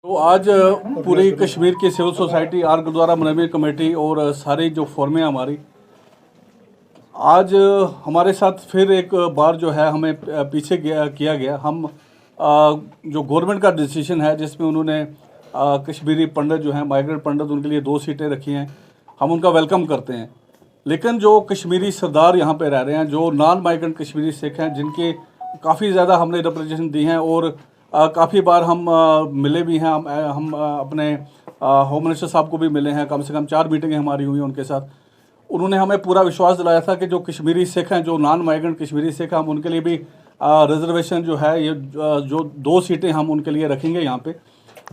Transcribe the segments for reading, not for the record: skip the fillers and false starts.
तो आज पूरी कश्मीर की सिविल सोसाइटी आर गुरुद्वारा मनवी कमेटी और सारी जो फॉर्म है हमारी आज हमारे साथ फिर एक बार जो है हमें पीछे किया गया। हम जो गवर्नमेंट का डिसीजन है जिसमें उन्होंने कश्मीरी पंडित जो हैं माइग्रेंट पंडित उनके लिए 2 सीटें रखी हैं, हम उनका वेलकम करते हैं। लेकिन जो कश्मीरी सरदार यहाँ पे रह रहे हैं, जो नॉन माइग्रेंट कश्मीरी सिख हैं, जिनके काफ़ी ज़्यादा हमने रिप्रेजेंटेशन दी हैं और काफ़ी बार हम मिले भी हैं। हम अपने होम मिनिस्टर साहब को भी मिले हैं, कम से कम 4 मीटिंगें हमारी हुई हैं उनके साथ। उन्होंने हमें पूरा विश्वास दिलाया था कि जो कश्मीरी सिख हैं, जो नॉन माइग्रेंट कश्मीरी सिख हैं, हम उनके लिए भी रिजर्वेशन जो है ये जो 2 सीटें हम उनके लिए रखेंगे यहाँ पे।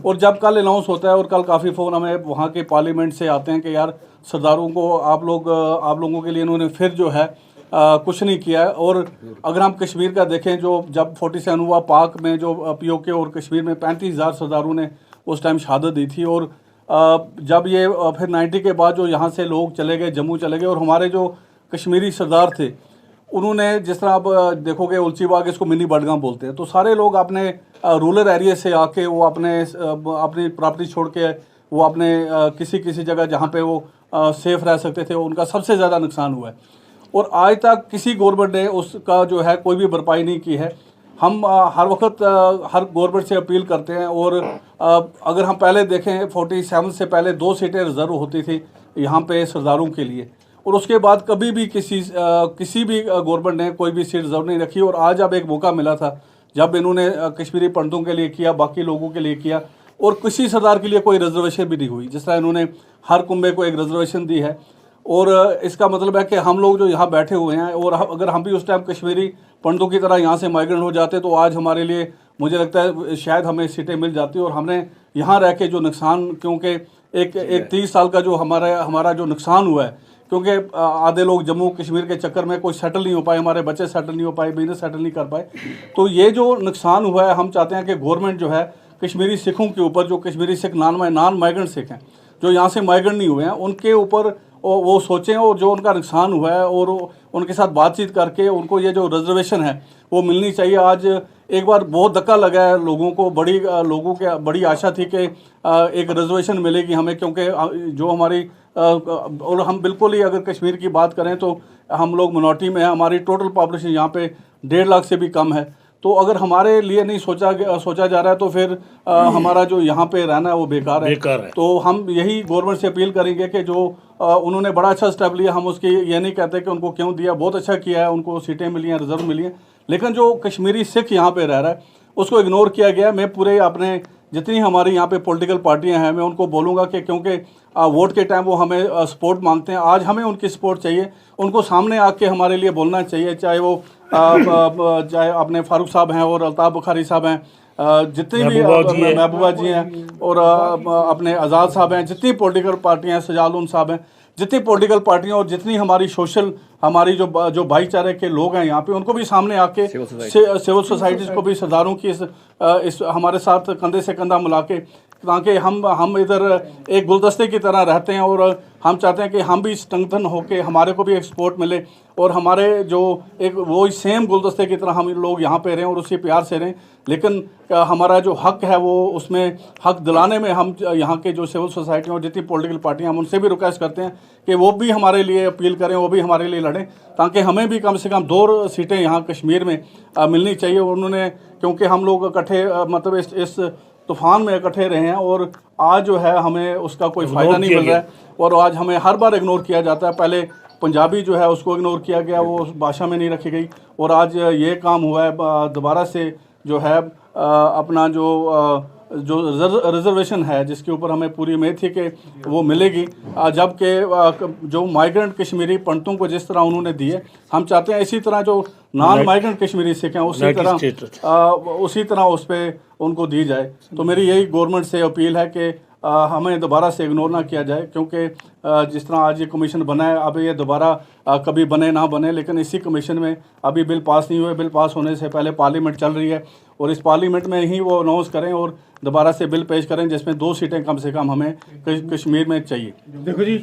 और जब कल अनाउंस होता है और कल काफ़ी फ़ोन हमें वहाँ के पार्लियामेंट से आते हैं कि यार सरदारों को आप लोगों के लिए इन्होंने फिर जो है कुछ नहीं किया है। और अगर हम कश्मीर का देखें, जो जब 47 हुआ पाक में, जो पीओके और कश्मीर में 35,000 सरदारों ने उस टाइम शहादत दी थी। और जब ये फिर 90 के बाद जो यहाँ से लोग चले गए, जम्मू चले गए, और हमारे जो कश्मीरी सरदार थे उन्होंने, जिस तरह आप देखोगे उलची बाग इसको मिनी बडगाम बोलते हैं, तो सारे लोग अपने रूरल एरिया से आके वो अपनी प्रॉपर्टी छोड़ के वो अपने किसी जगह जहाँ पे वो सेफ रह सकते थे, उनका सबसे ज़्यादा नुकसान हुआ है। और आज तक किसी गवर्नमेंट ने उसका जो है कोई भी भरपाई नहीं की है। हम हर वक्त हर गवर्नमेंट से अपील करते हैं। और अगर हम पहले देखें 47 से पहले 2 सीटें रिजर्व होती थी यहाँ पे सरदारों के लिए, और उसके बाद कभी भी किसी भी गवर्नमेंट ने कोई भी सीट रिजर्व नहीं रखी। और आज अब एक मौका मिला था जब इन्होंने कश्मीरी पंडितों के लिए किया, बाकी लोगों के लिए किया, और किसी सरदार के लिए कोई रिजर्वेशन भी नहीं हुई। जिस तरह इन्होंने हर कुंबे को एक रिजर्वेशन दी है, और इसका मतलब है कि हम लोग जो यहाँ बैठे हुए हैं, और अगर हम भी उस टाइम कश्मीरी पंडितों की तरह यहाँ से माइग्रेंट हो जाते तो आज हमारे लिए, मुझे लगता है शायद हमें सीटें मिल जाती। और हमने यहाँ रह के जो नुकसान, क्योंकि एक 30 साल का जो हमारा जो नुकसान हुआ है, क्योंकि आधे लोग जम्मू कश्मीर के चक्कर में कोई सेटल नहीं हो पाए, हमारे बच्चे सेटल नहीं हो पाए, बिजनेस सेटल नहीं कर पाए, तो ये जो नुकसान हुआ है, हम चाहते हैं कि गवर्नमेंट जो है कश्मीरी सिखों के ऊपर, जो कश्मीरी सिख नॉन माइग्रेंट सिख हैं, जो यहाँ से माइग्रेंट नहीं हुए हैं, उनके ऊपर वो सोचें, और जो उनका नुकसान हुआ है और उनके साथ बातचीत करके उनको ये जो रिजर्वेशन है वो मिलनी चाहिए। आज एक बार बहुत धक्का लगा है लोगों को, बड़ी आशा थी कि एक रिजर्वेशन मिलेगी हमें, क्योंकि जो हमारी और हम बिल्कुल ही अगर कश्मीर की बात करें तो हम लोग मिनॉरिटी में हैं। हमारी टोटल पॉपुलेशन यहाँ पे 1.5 लाख से भी कम है। तो अगर हमारे लिए नहीं सोचा जा रहा है तो फिर हमारा जो यहाँ पे रहना है वो बेकार है। तो हम यही गवर्नमेंट से अपील करेंगे कि जो उन्होंने बड़ा अच्छा स्टेप लिया, हम उसकी ये नहीं कहते कि उनको क्यों दिया, बहुत अच्छा किया है, उनको सीटें मिली हैं, रिजर्व मिली हैं, लेकिन जो कश्मीरी सिख यहाँ पे रह रहा है उसको इग्नोर किया गया। मैं पूरे अपने जितनी हमारी यहाँ पे पॉलिटिकल पार्टियाँ हैं, मैं उनको बोलूँगा कि क्योंकि वोट के टाइम वो हमें सपोर्ट मांगते हैं, आज हमें उनकी सपोर्ट चाहिए। उनको सामने आके हमारे लिए बोलना चाहिए, चाहे वो चाहे अपने फारूक साहब हैं और अल्ताफ़ बुखारी साहब हैं, जितनी भी महबूबा जी हैं, और अपने आज़ाद साहब हैं, जितनी पॉलिटिकल पार्टियाँ हैं, सजालून साहब हैं, जितनी पॉलिटिकल पार्टियाँ और जितनी हमारी जो भाईचारे के लोग हैं यहाँ पे, उनको भी सामने आके सिविल सोसाइटीज़ को भी सरदारों की इस हमारे साथ कंधे से कंधा मिला के, ताकि हम इधर एक गुलदस्ते की तरह रहते हैं, और हम चाहते हैं कि हम भी स्ट्रेंथन होके हमारे को भी एक सपोर्ट मिले, और हमारे जो एक वो सेम गुलदस्ते की तरह हम लोग यहाँ पे रहें और उसी प्यार से रहें। लेकिन हमारा जो हक है वो उसमें हक दिलाने में हम यहाँ के जो सिविल सोसाइटी और जितनी पॉलिटिकल पार्टियाँ, हम उनसे भी रिक्वेस्ट करते हैं कि वो भी हमारे लिए अपील करें, वो भी हमारे लिए लड़ें, ताकि हमें भी कम से कम 2 सीटें यहाँ कश्मीर में मिलनी चाहिए। उन्होंने, क्योंकि हम लोग इकट्ठे मतलब इस तूफान में इकट्ठे रहे हैं, और आज जो है हमें उसका कोई फ़ायदा नहीं मिल रहा है, और आज हमें हर बार इग्नोर किया जाता है। पहले पंजाबी जो है उसको इग्नोर किया गया, वो उस भाषा में नहीं रखी गई, और आज ये काम हुआ है दोबारा से जो है अपना जो रिजर्वेशन है, जिसके ऊपर हमें पूरी उम्मीद थी कि वो मिलेगी, जबकि जो माइग्रेंट कश्मीरी पंडितों को जिस तरह उन्होंने दिए, हम चाहते हैं इसी तरह जो नॉन माइग्रेंट कश्मीरी सिख हैं उसी तरह उस पर उनको दी जाए। तो मेरी यही गवर्नमेंट से अपील है कि हमें दोबारा से इग्नोर ना किया जाए, क्योंकि जिस तरह आज ये कमीशन बना है, अब ये दोबारा कभी बने ना बने, लेकिन इसी कमीशन में अभी बिल पास नहीं हुए। बिल पास होने से पहले पार्लियामेंट चल रही है, और इस पार्लियामेंट में ही वो अनाउंस करें और दोबारा से बिल पेश करें, जिसमें 2 सीटें कम से कम हमें कश्मीर में चाहिए। देखो जी।